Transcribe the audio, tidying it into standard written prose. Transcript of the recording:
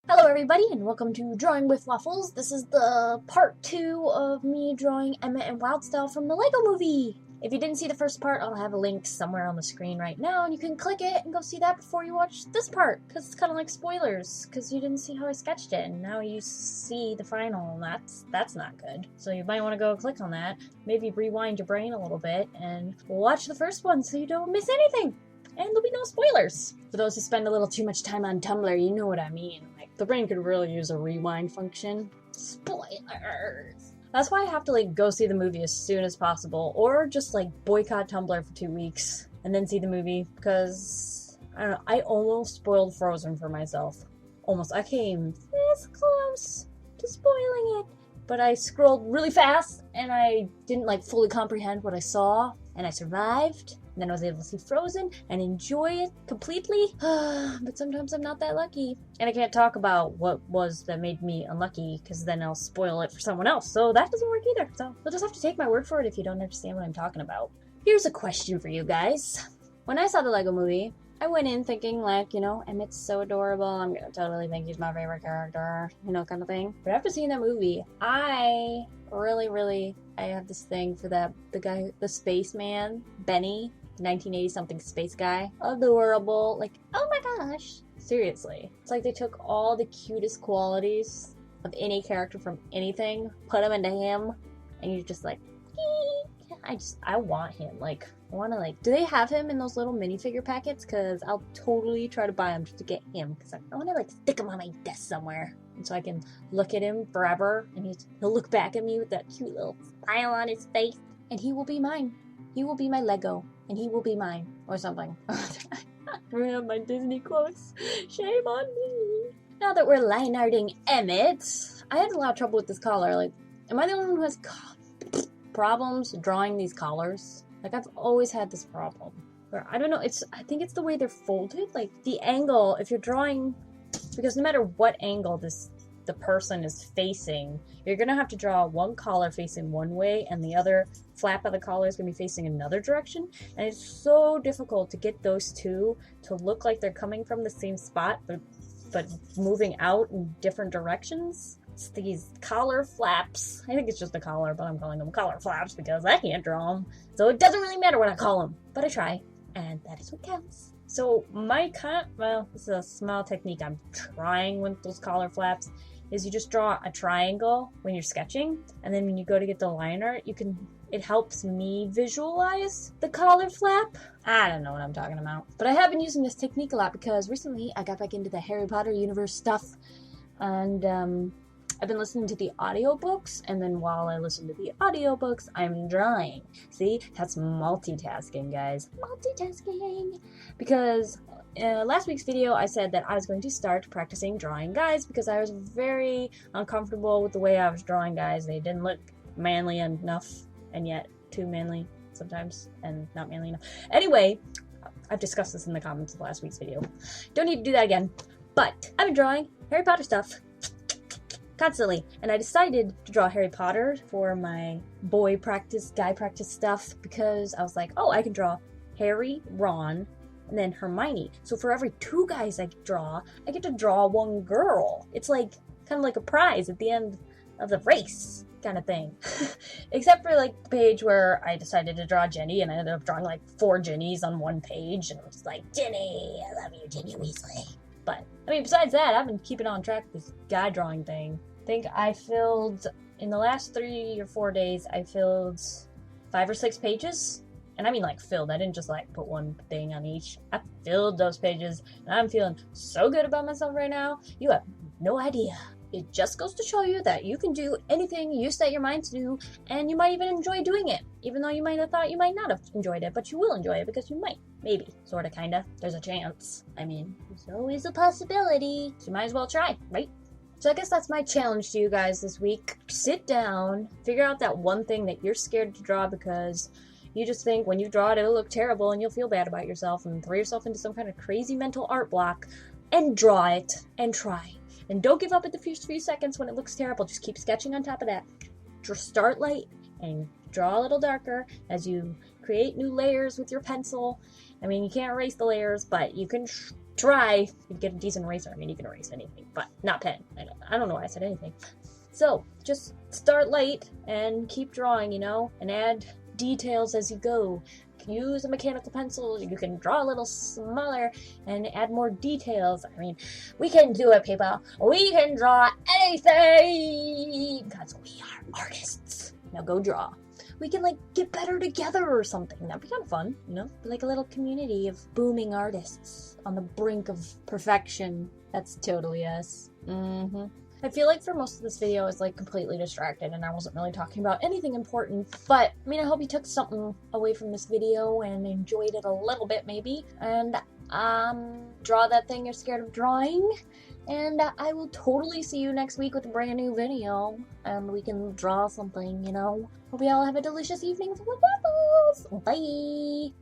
Hello everybody and welcome to Drawing with Waffles. This is the part 2 of me drawing Emmet and Wildstyle from the Lego movie. If you didn't see the first part, I'll have a link somewhere on the screen right now and you can click it and go see that before you watch this part, because it's kind of like spoilers, because you didn't see how I sketched it and now you see the final and that's not good. So you might want to go click on that, maybe rewind your brain a little bit and watch the first one so you don't miss anything. And there'll be no spoilers. For those who spend a little too much time on Tumblr, you know what I mean. Like, the brain could really use a rewind function. Spoilers! That's why I have to, go see the movie as soon as possible, or just, boycott Tumblr for 2 weeks, and then see the movie, because, I don't know, I almost spoiled Frozen for myself. Almost. I came this close to spoiling it. But I scrolled really fast, and I didn't, fully comprehend what I saw, and I survived. And then I was able to see Frozen and enjoy it completely. But sometimes I'm not that lucky. And I can't talk about what was that made me unlucky, because then I'll spoil it for someone else. So that doesn't work either. So you'll just have to take my word for it if you don't understand what I'm talking about. Here's a question for you guys. When I saw the Lego movie, I went in thinking, Emmet's so adorable, I'm gonna totally think he's my favorite character, kind of thing. But after seeing that movie, I have this thing for the guy, the spaceman, Benny, 1980-something space guy. Adorable. Oh my gosh. Seriously. It's like they took all the cutest qualities of any character from anything, put them into him, and you're just like, I want him. Do they have him in those little minifigure packets? Because I'll totally try to buy him just to get him. Because I want to, stick him on my desk somewhere. And so I can look at him forever. And he'll look back at me with that cute little smile on his face. And he will be mine. He will be my Lego. And he will be mine. Or something. I have my Disney quotes. Shame on me. Now that we're line arting Emmet, I had a lot of trouble with this collar. Am I the only one who has problems drawing these collars? I've always had this problem where I don't know, I think it's the way they're folded, the angle, if you're drawing, because no matter what angle the person is facing, you're gonna have to draw one collar facing one way and the other flap of the collar is gonna be facing another direction, and it's so difficult to get those two to look like they're coming from the same spot but moving out in different directions. It's these collar flaps. I think it's just a collar, but I'm calling them collar flaps because I can't draw them. So it doesn't really matter what I call them, but I try, and that is what counts. So this is a small technique I'm trying with those collar flaps, is you just draw a triangle when you're sketching, and then when you go to get the line art, it helps me visualize the collar flap. I don't know what I'm talking about. But I have been using this technique a lot because recently I got back into the Harry Potter universe stuff, and I've been listening to the audiobooks, and then while I listen to the audiobooks, I'm drawing. See? That's multitasking, guys. Multitasking! Because last week's video, I said that I was going to start practicing drawing guys because I was very uncomfortable with the way I was drawing guys. They didn't look manly enough, and yet too manly sometimes, and not manly enough. Anyway, I've discussed this in the comments of last week's video. Don't need to do that again. But I've been drawing Harry Potter stuff constantly, and I decided to draw Harry Potter for my guy practice stuff because I was like, oh, I can draw Harry, Ron, and then Hermione. So for every 2 guys I draw, I get to draw 1 girl. It's kind of like a prize at the end of the race kind of thing. Except for the page where I decided to draw Ginny, and I ended up drawing 4 Ginnies on 1 page, and I was just like, Ginny, I love you, Ginny Weasley. But, besides that, I've been keeping on track with this guy drawing thing. I think I filled, in the last 3 or 4 days, I filled 5 or 6 pages. And I mean filled, I didn't just put one thing on each. I filled those pages, and I'm feeling so good about myself right now. You have no idea. It just goes to show you that you can do anything you set your mind to do, and you might even enjoy doing it. Even though you might have thought you might not have enjoyed it, but you will enjoy it because you might. Maybe. Sorta, kinda. There's a chance. There's always a possibility. So you might as well try, right? So I guess that's my challenge to you guys this week. Sit down, figure out that one thing that you're scared to draw because you just think when you draw it, it'll look terrible and you'll feel bad about yourself, and throw yourself into some kind of crazy mental art block and draw it and try. And don't give up at the first few seconds when it looks terrible. Just keep sketching on top of that. Just start light and draw a little darker as you create new layers with your pencil. You can't erase the layers, but you can try to get a decent eraser. I mean, you can erase anything, but not pen. I don't know why I said anything. So, just start light and keep drawing, you know, and add details as you go. Use a mechanical pencil, you can draw a little smaller and add more details. I mean, we can do it, people. We can draw anything because we are artists. Now go draw. We can, like, get better together or something. That'd be kind of fun, you know? Like a little community of booming artists on the brink of perfection. That's totally us. I feel like for most of this video I was like completely distracted and I wasn't really talking about anything important, but I mean, I hope you took something away from this video and enjoyed it a little bit maybe, and draw that thing you're scared of drawing, and I will totally see you next week with a brand new video and we can draw something, you know. Hope you all have a delicious evening full of waffles. Bye!